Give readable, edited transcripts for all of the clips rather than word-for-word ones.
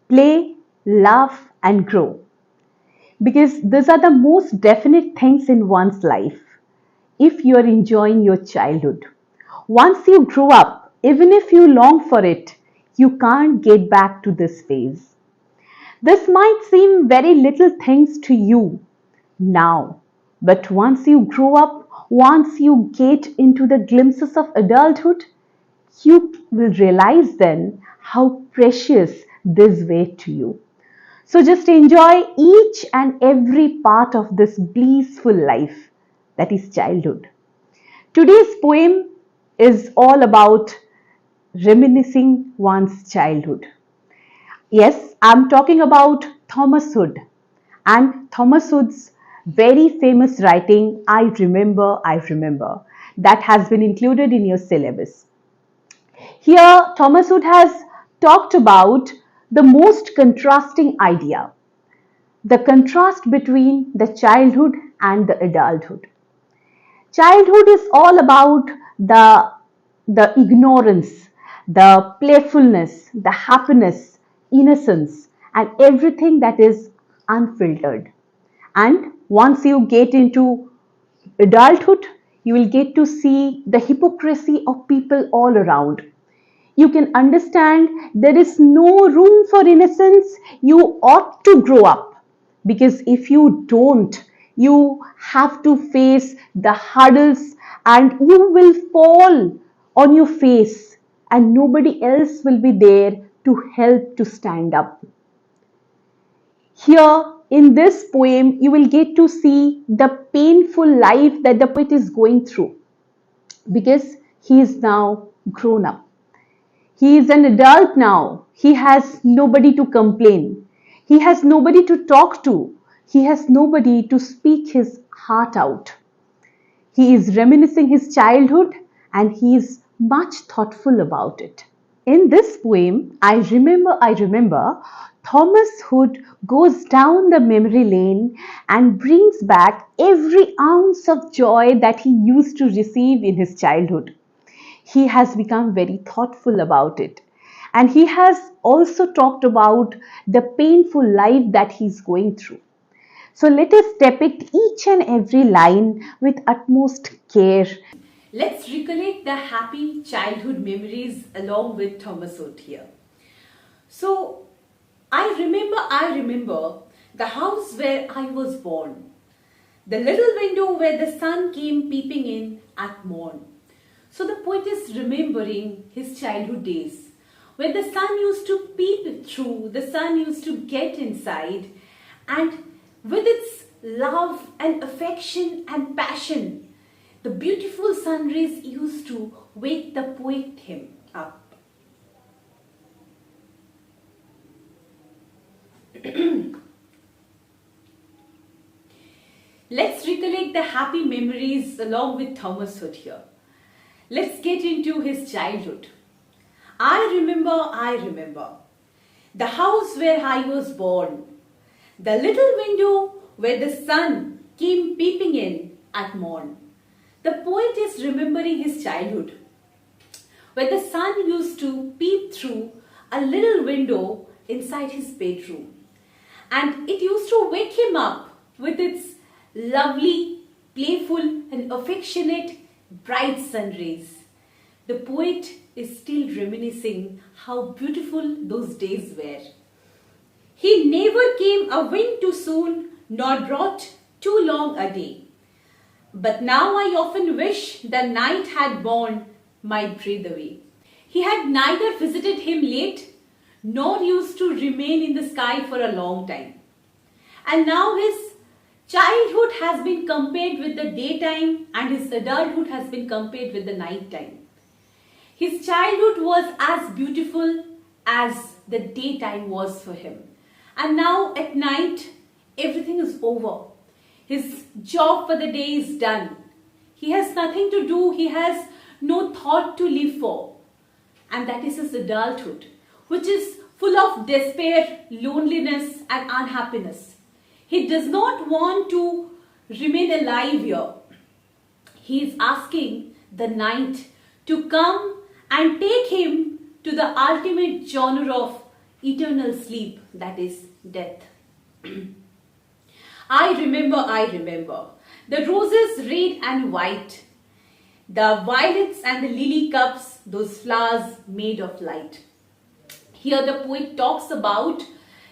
play, laugh, and grow. Because these are the most definite things in one's life if you are enjoying your childhood. Once you grow up, even if you long for it, you can't get back to this phase. This might seem very little things to you now, but once you grow up, once you get into the glimpses of adulthood, you will realize then how precious this were to you. So just enjoy each and every part of this blissful life that is childhood. Today's poem is all about reminiscing one's childhood. Yes, I'm talking about Thomas Hood and Thomas Hood's very famous writing, I Remember, that has been included in your syllabus. Here, Thomas Hood has talked about the most contrasting idea, the contrast between the childhood and the adulthood. Childhood is all about the ignorance, the playfulness, the happiness, innocence, and everything that is unfiltered. And once you get into adulthood, you will get to see the hypocrisy of people all around. You can understand there is no room for innocence. You ought to grow up, because if you don't, you have to face the hurdles and you will fall on your face, and nobody else will be there to help to stand up. Here in this poem, you will get to see the painful life that the poet is going through, because he is now grown up. He is an adult now. He has nobody to complain. He has nobody to talk to. He has nobody to speak his heart out. He is reminiscing his childhood and he is much thoughtful about it. In this poem, I Remember, Thomas Hood goes down the memory lane and brings back every ounce of joy that he used to receive in his childhood. He has become very thoughtful about it. And he has also talked about the painful life that he's going through. So let us depict each and every line with utmost care. Let's recollect the happy childhood memories along with Thomas Hood here. So, I remember the house where I was born, the little window where the sun came peeping in at morn. So the poet is remembering his childhood days, when the sun used to peep through, the sun used to get inside, and with its love and affection and passion, the beautiful sun rays used to wake the poet him up. Let's recollect the happy memories along with Thomas Hood here. Let's get into his childhood. I remember the house where I was born, the little window where the sun came peeping in at morn. The poet is remembering his childhood, where the sun used to peep through a little window inside his bedroom, and it used to wake him up with its lovely, playful and affectionate bright sun rays. The poet is still reminiscing how beautiful those days were. He never came a wink too soon, nor brought too long a day. But now I often wish the night had borne my breath away. He had neither visited him late, nor used to remain in the sky for a long time. And now his childhood has been compared with the daytime and his adulthood has been compared with the night time. His childhood was as beautiful as the daytime was for him. And now at night, everything is over. His job for the day is done. He has nothing to do. He has no thought to live for. And that is his adulthood, which is full of despair, loneliness and unhappiness. He does not want to remain alive here. He is asking the night to come and take him to the ultimate genre of eternal sleep, that is death. I remember. The roses red and white, the violets and the lily cups, those flowers made of light. Here the poet talks about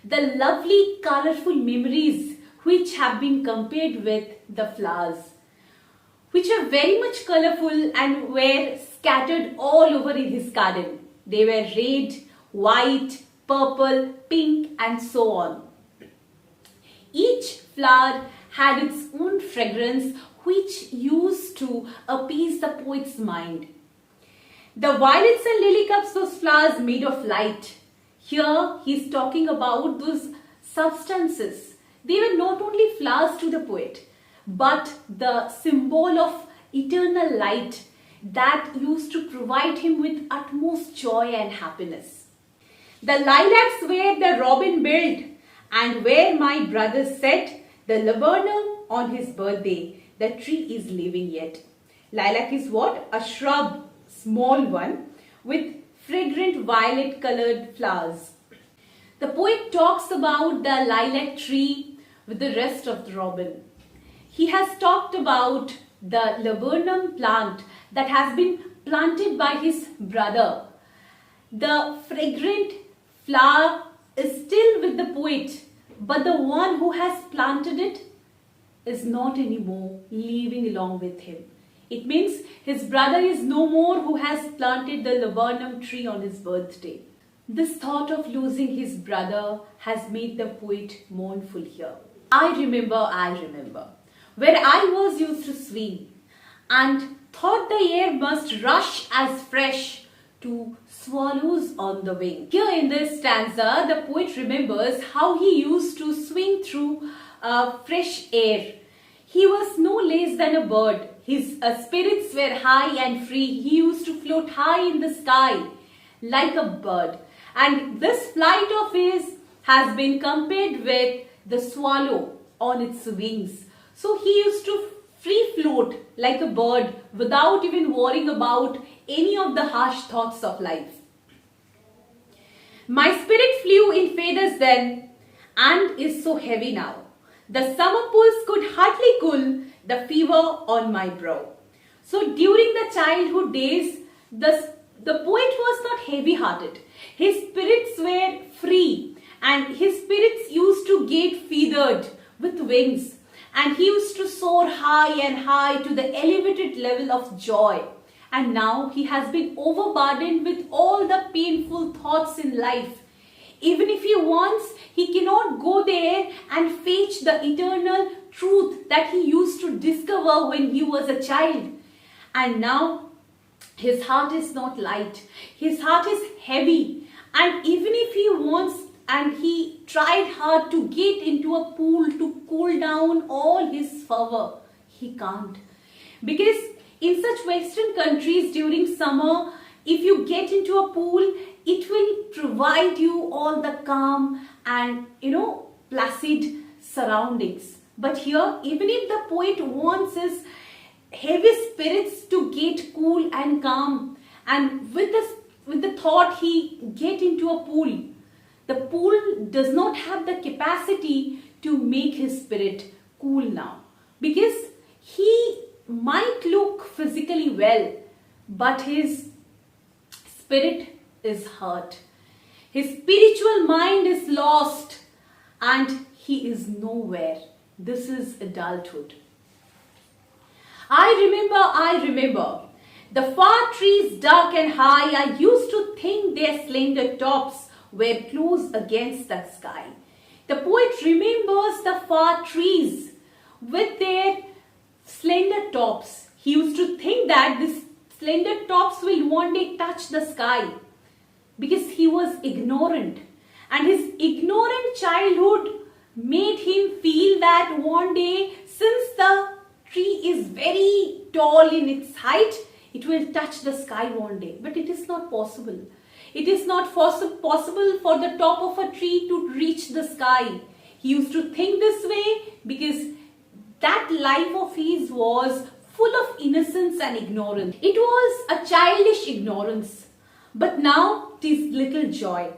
the lovely colorful memories which have been compared with the flowers, which are very much colorful and were scattered all over in his garden. They were red, white, purple, pink, and so on. Each flower had its own fragrance which used to appease the poet's mind. The violets and lily cups, those flowers made of light. Here he is talking about those substances. They were not only flowers to the poet, but the symbol of eternal light that used to provide him with utmost joy and happiness. The lilacs where the robin built, and where my brother said, the laburnum on his birthday, the tree is living yet. Lilac is what? A shrub, small one, with fragrant violet colored flowers. The poet talks about the lilac tree with the rest of the robin. He has talked about the laburnum plant that has been planted by his brother. The fragrant flower is still with the poet, but the one who has planted it is not anymore living along with him. It means his brother is no more who has planted the laburnum tree on his birthday. This thought of losing his brother has made the poet mournful here. I remember, where I was used to swing and thought the air must rush as fresh to swallows on the wing. Here in this stanza, the poet remembers how he used to swing through fresh air. He was no less than a bird. His spirits were high and free. He used to float high in the sky like a bird. And this flight of his has been compared with the swallow on its wings. So he used to free float like a bird without even worrying about any of the harsh thoughts of life. My spirit flew in feathers then and is so heavy now. The summer pulse could hardly cool the fever on my brow. So during the childhood days, the poet was not heavy-hearted. His spirits were free and his spirits used to get feathered with wings. And he used to soar high and high to the elevated level of joy. And now he has been overburdened with all the painful thoughts in life. Even if he wants, he cannot go there and fetch the eternal truth that he used to discover when he was a child. And now his heart is not light. His heart is heavy. And even if he wants and he tried hard to get into a pool to cool down all his fervor, he can't. Because in such Western countries during summer, if you get into a pool, it will provide you all the calm and, placid surroundings. But here, even if the poet wants his heavy spirits to get cool and calm, and with the thought he get into a pool, the pool does not have the capacity to make his spirit cool now. Because he might look physically well, but his spirit is hurt. His spiritual mind is lost and he is nowhere. This is adulthood. I remember. The far trees dark and high, I used to think their slender tops were close against the sky. The poet remembers the far trees with their slender tops. He used to think that these slender tops will one day touch the sky because he was ignorant. And his ignorant childhood made him feel that one day, since the tree is very tall in its height, it will touch the sky one day. But it is not possible. It is not possible for the top of a tree to reach the sky. He used to think this way because that life of his was full of innocence and ignorance. It was a childish ignorance. But now it is little joy.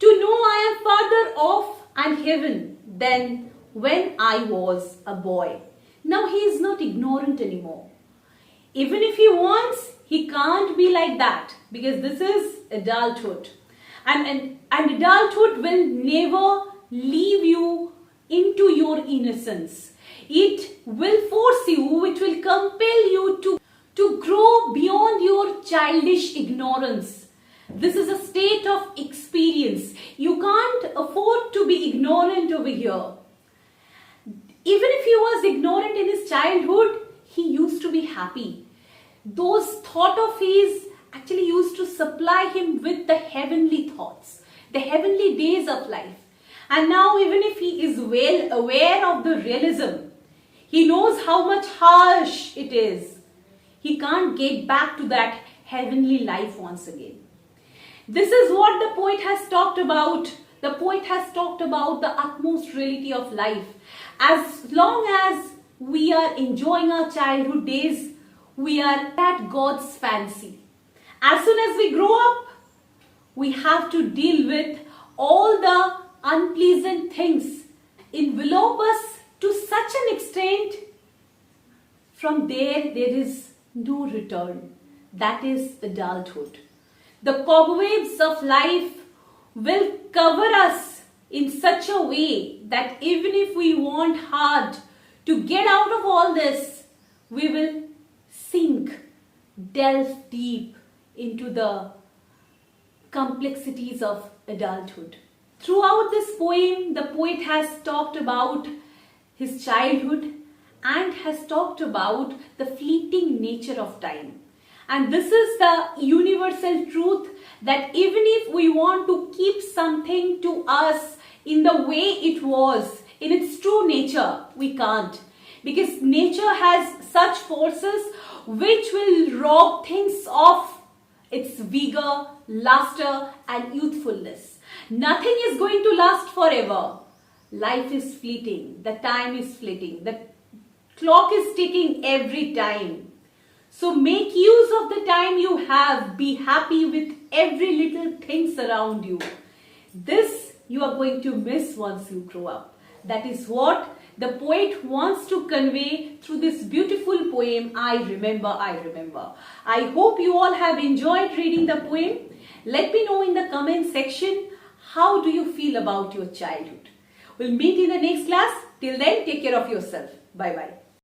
to know I am farther off and heaven than when I was a boy. Now he is not ignorant anymore. Even if he wants, he can't be like that, because this is adulthood. And adulthood will never leave you into your innocence. It will force you, it will compel you to grow beyond your childish ignorance. This is a state of experience. You can't afford to be ignorant over here. Even if he was ignorant in his childhood, he used to be happy. Those thoughts of his actually used to supply him with the heavenly thoughts, the heavenly days of life. And now, even if he is well aware of the realism, he knows how much harsh it is. He can't get back to that heavenly life once again. This is what the poet has talked about. The poet has talked about the utmost reality of life. As long as we are enjoying our childhood days, we are at God's fancy. As soon as we grow up, we have to deal with all the unpleasant things envelope us to such an extent. From there is no return. That is adulthood. The cobwebs of life will cover us in such a way that even if we want hard to get out of all this, we will sink, delve deep into the complexities of adulthood. Throughout this poem, the poet has talked about his childhood and has talked about the fleeting nature of time. And this is the universal truth that even if we want to keep something to us in the way it was, in its true nature, we can't. Because nature has such forces which will rob things of its vigor, luster and youthfulness. Nothing is going to last forever. Life is fleeting. The time is fleeting. The clock is ticking every time. So make use of the time you have. Be happy with every little things around you. This you are going to miss once you grow up. That is what the poet wants to convey through this beautiful poem, I Remember, I Remember. I hope you all have enjoyed reading the poem. Let me know in the comment section, how do you feel about your childhood? We'll meet in the next class. Till then, take care of yourself. Bye-bye.